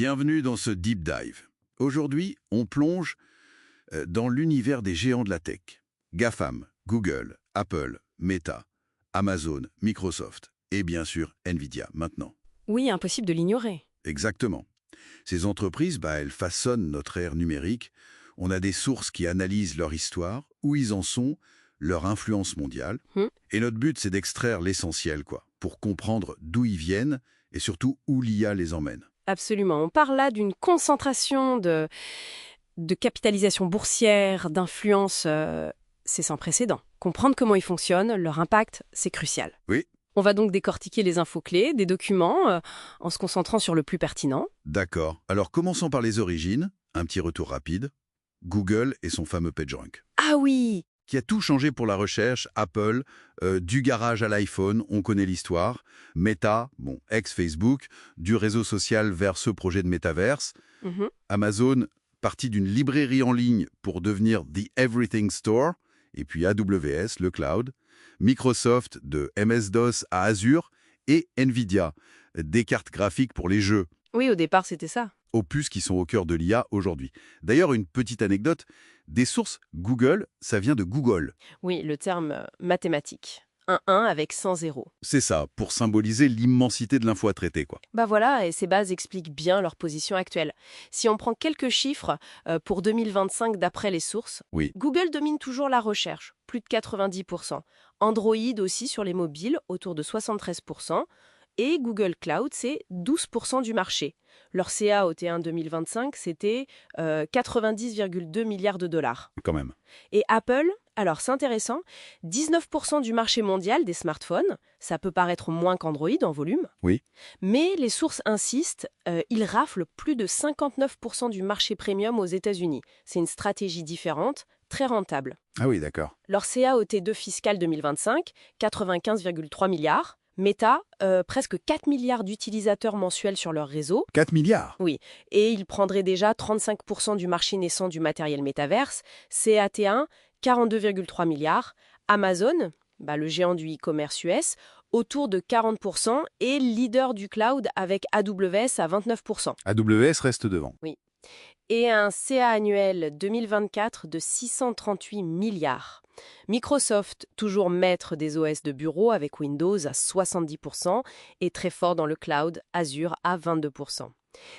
Bienvenue dans ce Deep Dive. Aujourd'hui, on plonge dans l'univers des géants de la tech. GAFAM, Google, Apple, Meta, Amazon, Microsoft et bien sûr Nvidia maintenant. Oui, impossible de l'ignorer. Exactement. Ces entreprises, elles façonnent notre ère numérique. On a des sources qui analysent leur histoire, où ils en sont, leur influence mondiale. Et notre but, c'est d'extraire l'essentiel, pour comprendre d'où ils viennent et surtout où l'IA les emmène. Absolument. On parle là d'une concentration de capitalisation boursière, d'influence, c'est sans précédent. Comprendre comment ils fonctionnent, leur impact, c'est crucial. Oui. On va donc décortiquer les infos clés, des documents, en se concentrant sur le plus pertinent. D'accord. Alors commençons par les origines. Un petit retour rapide. Google et son fameux PageRank. Ah oui! Qui a tout changé pour la recherche. Apple, du garage à l'iPhone, on connaît l'histoire. Meta, ex-Facebook, du réseau social vers ce projet de métaverse. Amazon, parti d'une librairie en ligne pour devenir The Everything Store. Et puis AWS, le cloud. Microsoft, de MS-DOS à Azure. Et Nvidia, des cartes graphiques pour les jeux. Oui, au départ, c'était ça. Aux puces qui sont au cœur de l'IA aujourd'hui. D'ailleurs, une petite anecdote, des sources Google, ça vient de Google. Oui, le terme mathématique. Un 1 avec 100 zéros. C'est ça, pour symboliser l'immensité de l'info à traiter, Voilà, et ces bases expliquent bien leur position actuelle. Si on prend quelques chiffres pour 2025 d'après les sources, Oui. Google domine toujours la recherche, plus de 90%. Android aussi sur les mobiles, autour de 73%. Et Google Cloud, c'est 12% du marché. Leur CA au T1 2025, c'était 90,2 milliards de dollars. Quand même. Et Apple, alors c'est intéressant, 19% du marché mondial des smartphones, ça peut paraître moins qu'Android en volume. Oui. Mais les sources insistent, ils raflent plus de 59% du marché premium aux États-Unis. C'est une stratégie différente, très rentable. Ah oui, d'accord. Leur CA au T2 fiscal 2025, 95,3 milliards. Meta, presque 4 milliards d'utilisateurs mensuels sur leur réseau. 4 milliards. Oui, et ils prendraient déjà 35% du marché naissant du matériel métaverse. CAT1, 42,3 milliards. Amazon, le géant du e-commerce US, autour de 40% et leader du cloud avec AWS à 29%. AWS reste devant. Oui. Et un CA annuel 2024 de 638 milliards. Microsoft, toujours maître des OS de bureau avec Windows à 70% et très fort dans le cloud, Azure à 22%.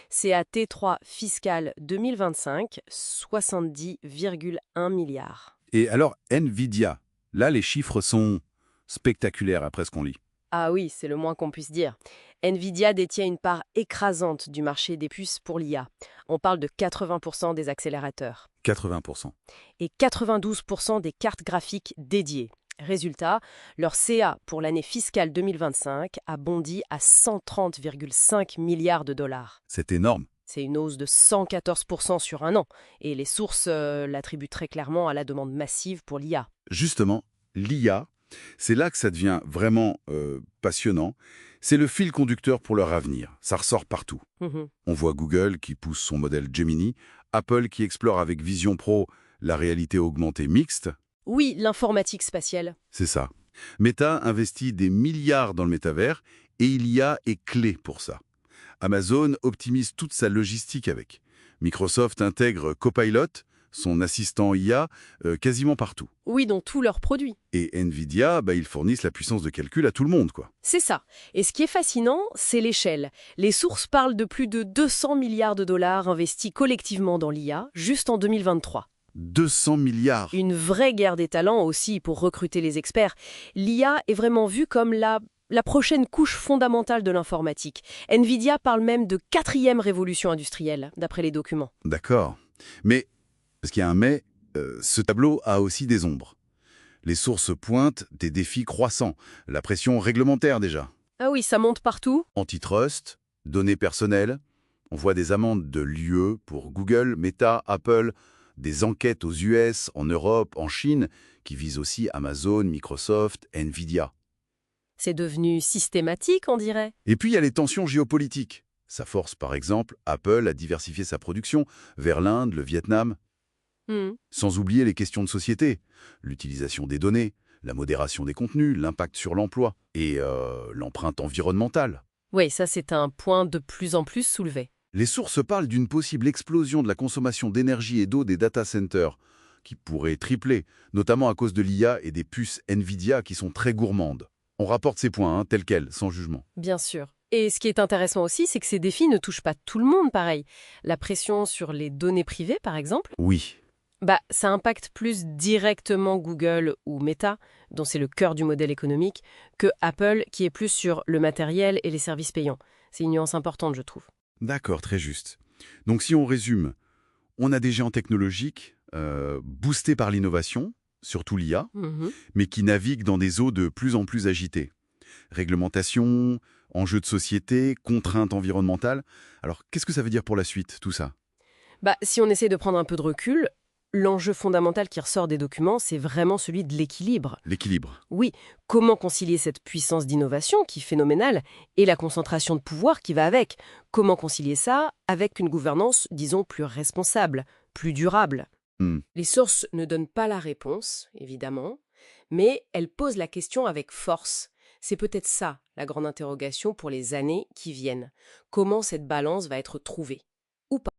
CA T3 fiscal 2025, 70,1 milliards. Et alors, Nvidia, là, les chiffres sont spectaculaires après ce qu'on lit. Ah oui, c'est le moins qu'on puisse dire. Nvidia détient une part écrasante du marché des puces pour l'IA. On parle de 80% des accélérateurs. 80%. Et 92% des cartes graphiques dédiées. Résultat, leur CA pour l'année fiscale 2025 a bondi à 130,5 milliards de dollars. C'est énorme. C'est une hausse de 114% sur un an. Et les sources l'attribuent très clairement à la demande massive pour l'IA. Justement, l'IA, c'est là que ça devient vraiment passionnant. C'est le fil conducteur pour leur avenir. Ça ressort partout. On voit Google qui pousse son modèle Gemini, Apple qui explore avec Vision Pro la réalité augmentée mixte. Oui, l'informatique spatiale. C'est ça. Meta investit des milliards dans le métavers et l'IA est clé pour ça. Amazon optimise toute sa logistique avec. Microsoft intègre Copilot, son assistant IA, quasiment partout. Oui, dans tous leurs produits. Et Nvidia, ils fournissent la puissance de calcul à tout le monde, C'est ça. Et ce qui est fascinant, c'est l'échelle. Les sources parlent de plus de 200 milliards de dollars investis collectivement dans l'IA, juste en 2023. 200 milliards. Une vraie guerre des talents aussi pour recruter les experts. L'IA est vraiment vue comme la prochaine couche fondamentale de l'informatique. Nvidia parle même de 4e révolution industrielle, d'après les documents. D'accord. Mais, parce qu'il y a un mais, ce tableau a aussi des ombres. Les sources pointent des défis croissants. La pression réglementaire déjà. Ah oui, ça monte partout. Antitrust, données personnelles. On voit des amendes de l'UE pour Google, Meta, Apple, des enquêtes aux US, en Europe, en Chine, qui visent aussi Amazon, Microsoft, Nvidia. C'est devenu systématique, on dirait. Et puis il y a les tensions géopolitiques. Ça force par exemple Apple à diversifier sa production vers l'Inde, le Vietnam. Sans oublier les questions de société, l'utilisation des données, la modération des contenus, l'impact sur l'emploi et l'empreinte environnementale. Oui, ça c'est un point de plus en plus soulevé. Les sources parlent d'une possible explosion de la consommation d'énergie et d'eau des data centers, qui pourrait tripler, notamment à cause de l'IA et des puces Nvidia qui sont très gourmandes. On rapporte ces points, tels quels, sans jugement. Bien sûr. Et ce qui est intéressant aussi, c'est que ces défis ne touchent pas tout le monde pareil. La pression sur les données privées, par exemple, Oui, ça impacte plus directement Google ou Meta, dont c'est le cœur du modèle économique, que Apple, qui est plus sur le matériel et les services payants. C'est une nuance importante, je trouve. d'accord, très juste. Donc si on résume, on a des géants technologiques boostés par l'innovation, surtout l'IA, Mhm. mais qui naviguent dans des eaux de plus en plus agitées. Réglementation, enjeux de société, contraintes environnementales. Alors, qu'est-ce que ça veut dire pour la suite, tout ça? Si on essaie de prendre un peu de recul, l'enjeu fondamental qui ressort des documents, c'est vraiment celui de l'équilibre. L'équilibre. Oui, comment concilier cette puissance d'innovation qui est phénoménale et la concentration de pouvoir qui va avec? Comment concilier ça avec une gouvernance, disons, plus responsable, plus durable? Hmm. Les sources ne donnent pas la réponse, évidemment, mais elles posent la question avec force. C'est peut-être ça, la grande interrogation pour les années qui viennent. Comment cette balance va être trouvée? Ou pas?